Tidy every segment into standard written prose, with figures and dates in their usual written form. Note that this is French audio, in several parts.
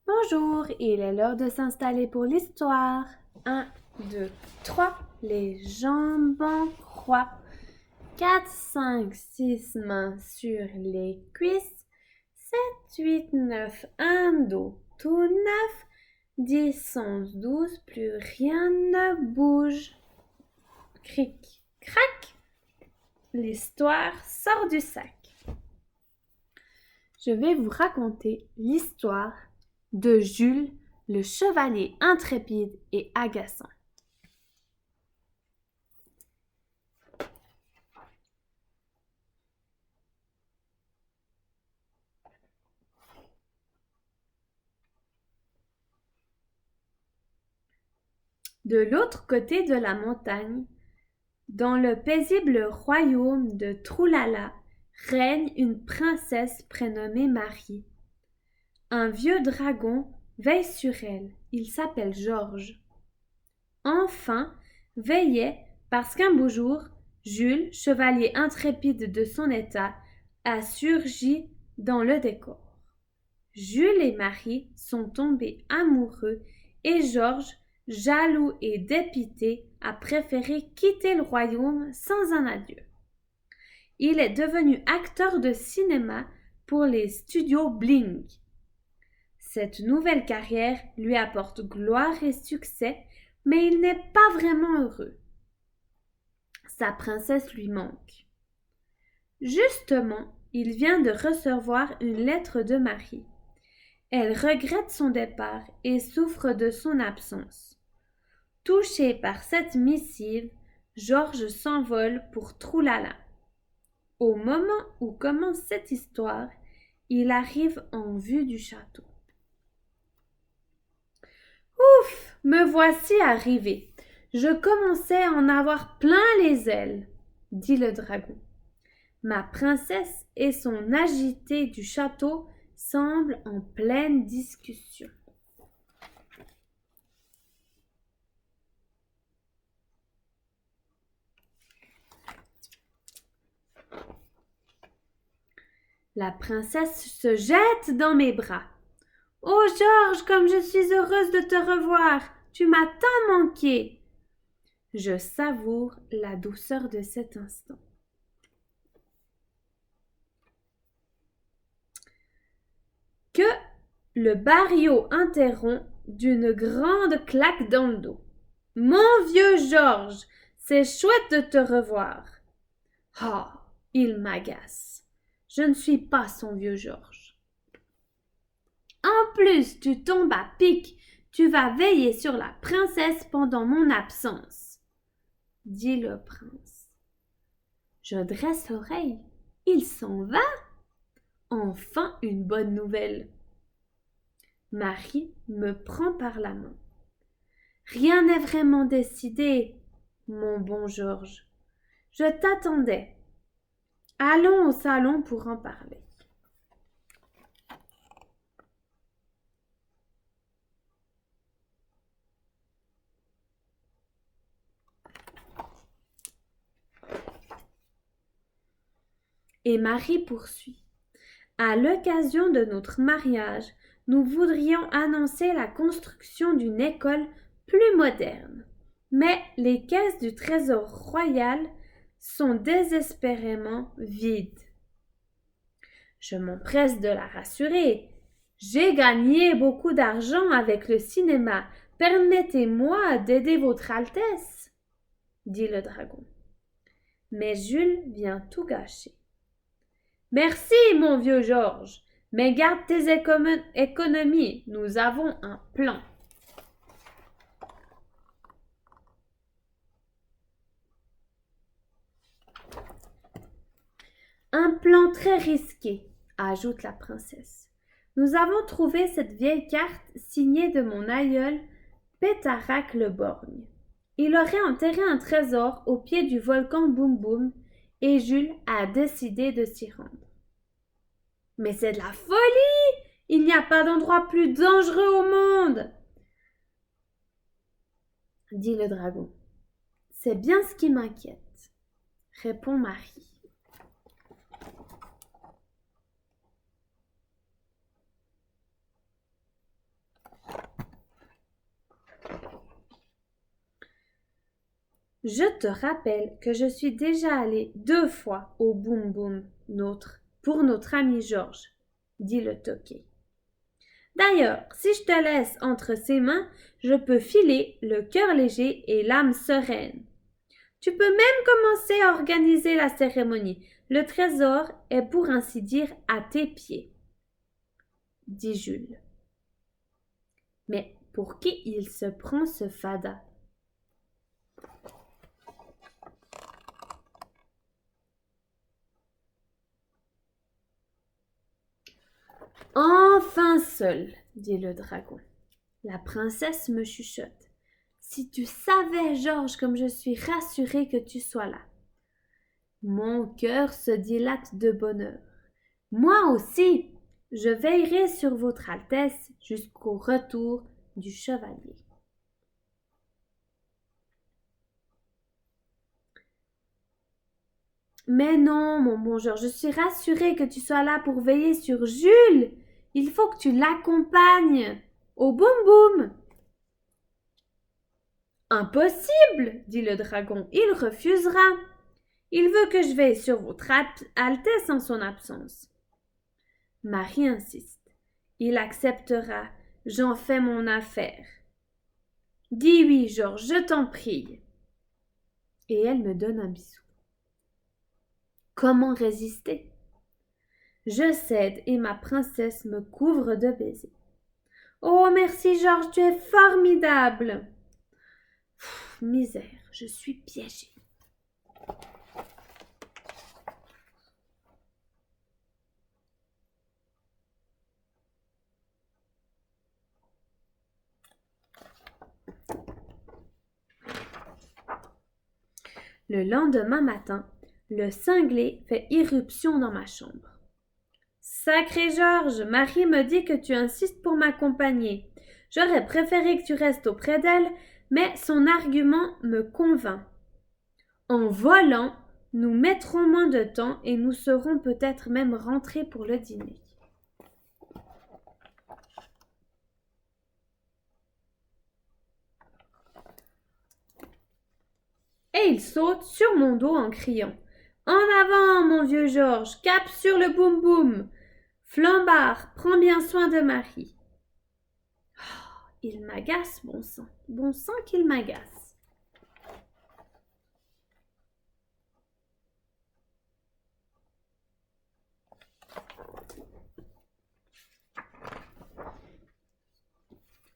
Bonjour, il est l'heure de s'installer pour l'histoire. 1, 2, 3, les jambes en croix. 4, 5, 6 mains sur les cuisses. 7, 8, 9, un dos tout neuf. 10, 11, 12, plus rien ne bouge. Cric, crac, l'histoire sort du sac. Je vais vous raconter l'histoire de Jules, le chevalier intrépide et agaçant. De l'autre côté de la montagne, dans le paisible royaume de Troulala, règne une princesse prénommée Marie. Un vieux dragon veille sur elle. Il s'appelle Georges. Enfin, veillait parce qu'un beau jour, Jules, chevalier intrépide de son état, a surgi dans le décor. Jules et Marie sont tombés amoureux et Georges, jaloux et dépité, a préféré quitter le royaume sans un adieu. Il est devenu acteur de cinéma pour les studios Bling. Cette nouvelle carrière lui apporte gloire et succès, mais il n'est pas vraiment heureux. Sa princesse lui manque. Justement, il vient de recevoir une lettre de Marie. Elle regrette son départ et souffre de son absence. Touché par cette missive, Georges s'envole pour Troulala. Au moment où commence cette histoire, il arrive en vue du château. Ouf, me voici arrivé. Je commençais à en avoir plein les ailes, dit le dragon. Ma princesse et son agité du château semblent en pleine discussion. La princesse se jette dans mes bras. Oh Georges, comme je suis heureuse de te revoir. Tu m'as tant manqué. Je savoure la douceur de cet instant. Que le barillot interrompt d'une grande claque dans le dos. Mon vieux Georges, c'est chouette de te revoir. Ah, il m'agace. Je ne suis pas son vieux Georges. En plus, tu tombes à pic. Tu vas veiller sur la princesse pendant mon absence, dit le prince. Je dresse l'oreille. Il s'en va? Enfin une bonne nouvelle. Marie me prend par la main. Rien n'est vraiment décidé, mon bon Georges. Je t'attendais. Allons au salon pour en parler. Et Marie poursuit. À l'occasion de notre mariage, nous voudrions annoncer la construction d'une école plus moderne. Mais les caisses du trésor royal sont désespérément vides. Je m'empresse de la rassurer. J'ai gagné beaucoup d'argent avec le cinéma. Permettez-moi d'aider votre Altesse, dit le dragon. Mais Jules vient tout gâcher. Merci, mon vieux Georges, mais garde tes économies, nous avons un plan. Un plan très risqué, ajoute la princesse. Nous avons trouvé cette vieille carte signée de mon aïeul Pétarac le Borgne. Il aurait enterré un trésor au pied du volcan Boum Boum et Jules a décidé de s'y rendre. Mais c'est de la folie! Il n'y a pas d'endroit plus dangereux au monde! Dit le dragon. C'est bien ce qui m'inquiète, répond Marie. Je te rappelle que je suis déjà allée 2 fois au Boum Boum pour notre ami Georges, dit le toqué. D'ailleurs, si je te laisse entre ses mains, je peux filer le cœur léger et l'âme sereine. Tu peux même commencer à organiser la cérémonie. Le trésor est pour ainsi dire à tes pieds, dit Jules. Mais pour qui il se prend ce fada? Enfin seul, dit le dragon. La princesse me chuchote. Si tu savais, Georges, comme je suis rassurée que tu sois là. Mon cœur se dilate de bonheur. Moi aussi, je veillerai sur votre Altesse jusqu'au retour du chevalier. Mais non, mon bon Georges, je suis rassurée que tu sois là pour veiller sur Jules. Il faut que tu l'accompagnes au boum boum. Impossible, dit le dragon, il refusera. Il veut que je veille sur votre Altesse en son absence. Marie insiste. Il acceptera. J'en fais mon affaire. Dis oui, Georges, je t'en prie. Et elle me donne un bisou. Comment résister? Je cède et ma princesse me couvre de baisers. Oh, merci, Georges, tu es formidable. Misère, je suis piégée. Le lendemain matin, le cinglé fait irruption dans ma chambre. Sacré Georges, Marie me dit que tu insistes pour m'accompagner. J'aurais préféré que tu restes auprès d'elle, mais son argument me convainc. En volant, nous mettrons moins de temps et nous serons peut-être même rentrés pour le dîner. Et il saute sur mon dos en criant « En avant, mon vieux Georges, cap sur le boum boum. Flambard, prends bien soin de Marie. Oh, il m'agace, bon sang qu'il m'agace. »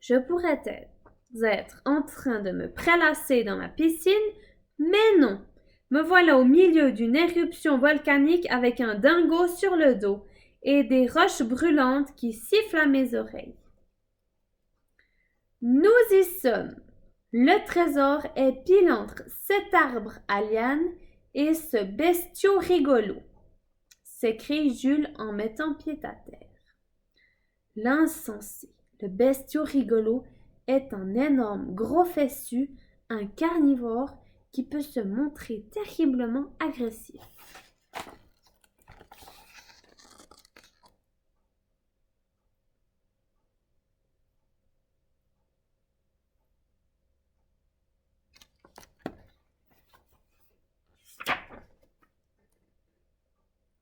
Je pourrais être en train de me prélasser dans ma piscine, mais non. Me voilà au milieu d'une éruption volcanique avec un dingo sur le dos et des roches brûlantes qui sifflent à mes oreilles. Nous y sommes. Le trésor est pile entre cet arbre à liane et ce bestiau rigolo, s'écrie Jules en mettant pied à terre. L'insensé, le bestiau rigolo, est un énorme gros fessu, un carnivore qui peut se montrer terriblement agressif.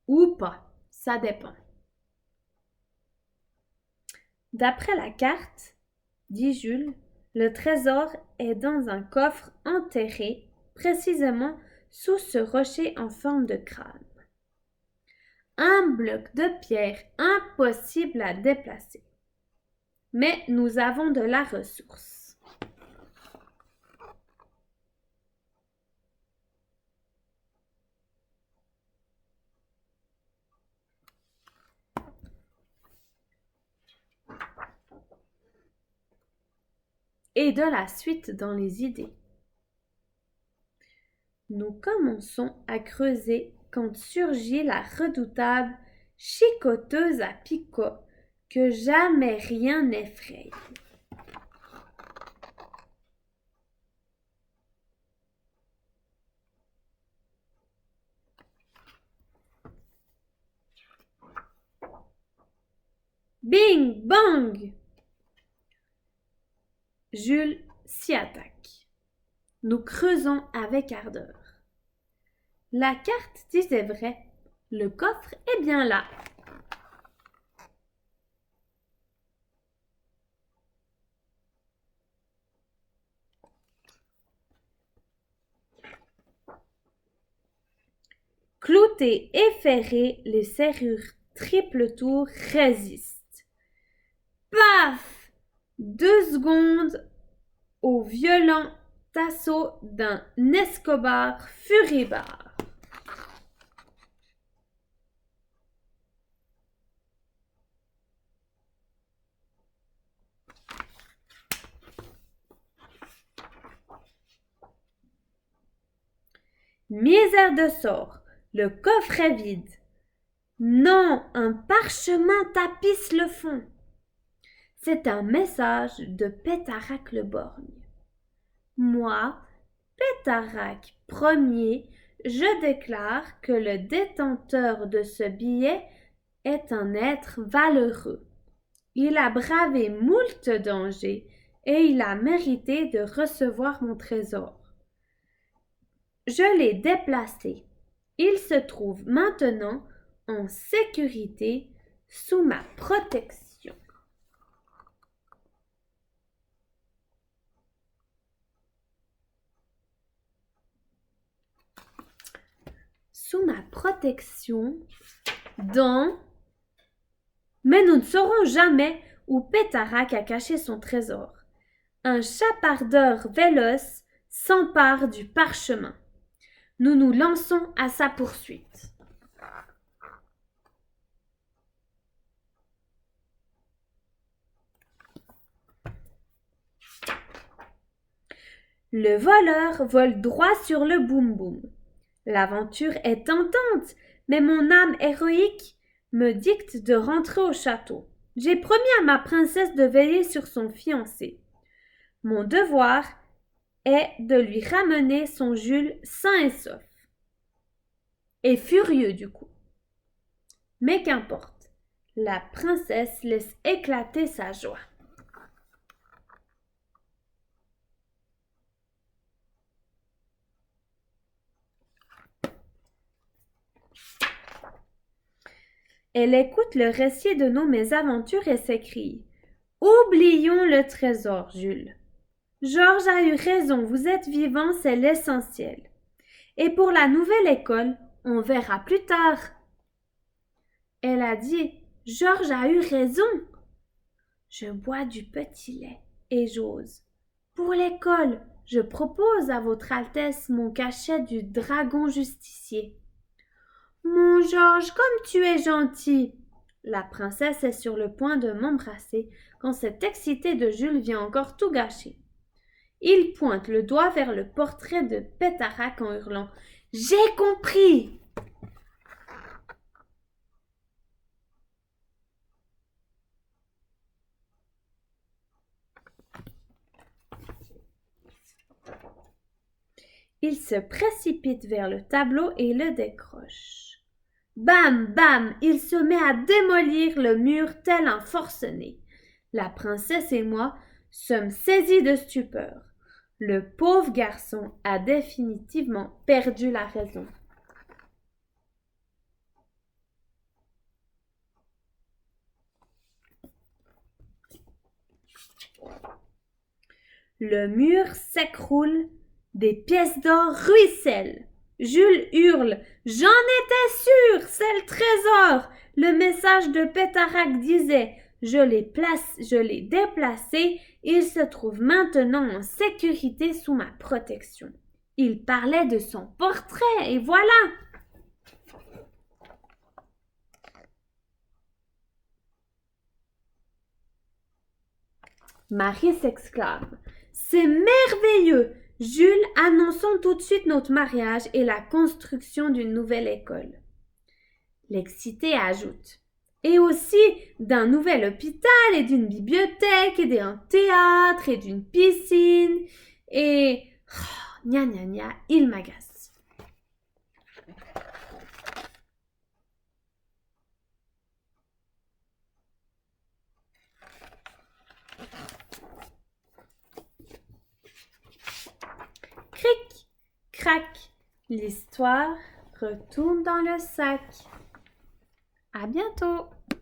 Ou pas, ça dépend. D'après la carte, dit Jules, le trésor est dans un coffre enterré, précisément sous ce rocher en forme de crâne. Un bloc de pierre impossible à déplacer. Mais nous avons de la ressource. Et de la suite dans les idées. Nous commençons à creuser quand surgit la redoutable chicoteuse à picot que jamais rien n'effraie. Bing bang! Jules s'y attaque. Nous creusons avec ardeur. La carte disait vrai. Le coffre est bien là. Cloutées et ferrées, les serrures triple tour résistent. Paf! 2 secondes au violent assaut d'un Escobar furibard. Misère de sort, le coffre est vide. Non, un parchemin tapisse le fond. C'est un message de Pétaraque le borgne. Moi, Pétaraque Ier, je déclare que le détenteur de ce billet est un être valeureux. Il a bravé moult dangers et il a mérité de recevoir mon trésor. Je l'ai déplacé. Il se trouve maintenant en sécurité sous ma protection. Sous ma protection, dans... Mais nous ne saurons jamais où Pétaraque a caché son trésor. Un chapardeur véloce s'empare du parchemin. Nous nous lançons à sa poursuite. Le voleur vole droit sur le boum-boum. L'aventure est tentante, mais mon âme héroïque me dicte de rentrer au château. J'ai promis à ma princesse de veiller sur son fiancé. Mon devoir est de lui ramener son Jules sain et sauf. Et furieux du coup. Mais qu'importe, la princesse laisse éclater sa joie. Elle écoute le récit de nos mésaventures et s'écrie « Oublions le trésor, Jules. Georges a eu raison, vous êtes vivant, c'est l'essentiel. Et pour la nouvelle école, on verra plus tard. » Elle a dit « Georges a eu raison. » Je bois du petit lait et j'ose. Pour l'école, je propose à votre Altesse mon cachet du dragon justicier. Mon Georges, comme tu es gentil. La princesse est sur le point de m'embrasser quand cet excité de Jules vient encore tout gâcher. Il pointe le doigt vers le portrait de Pétaraque en hurlant « J'ai compris !» Il se précipite vers le tableau et le décroche. Bam, bam, il se met à démolir le mur tel un forcené. La princesse et moi sommes saisis de stupeur. Le pauvre garçon a définitivement perdu la raison. Le mur s'écroule, des pièces d'or ruissellent. Jules hurle « J'en étais sûr, c'est le trésor !» Le message de Pétaraque disait « Je l'ai déplacé, il se trouve maintenant en sécurité sous ma protection. » Il parlait de son portrait, et voilà! Marie s'exclame « C'est merveilleux! Jules, annonçons tout de suite notre mariage et la construction d'une nouvelle école. » L'excité ajoute « Et aussi d'un nouvel hôpital et d'une bibliothèque et d'un théâtre et d'une piscine et... Oh, gna gna gna, il m'agace. crac, l'histoire retourne dans le sac. À bientôt!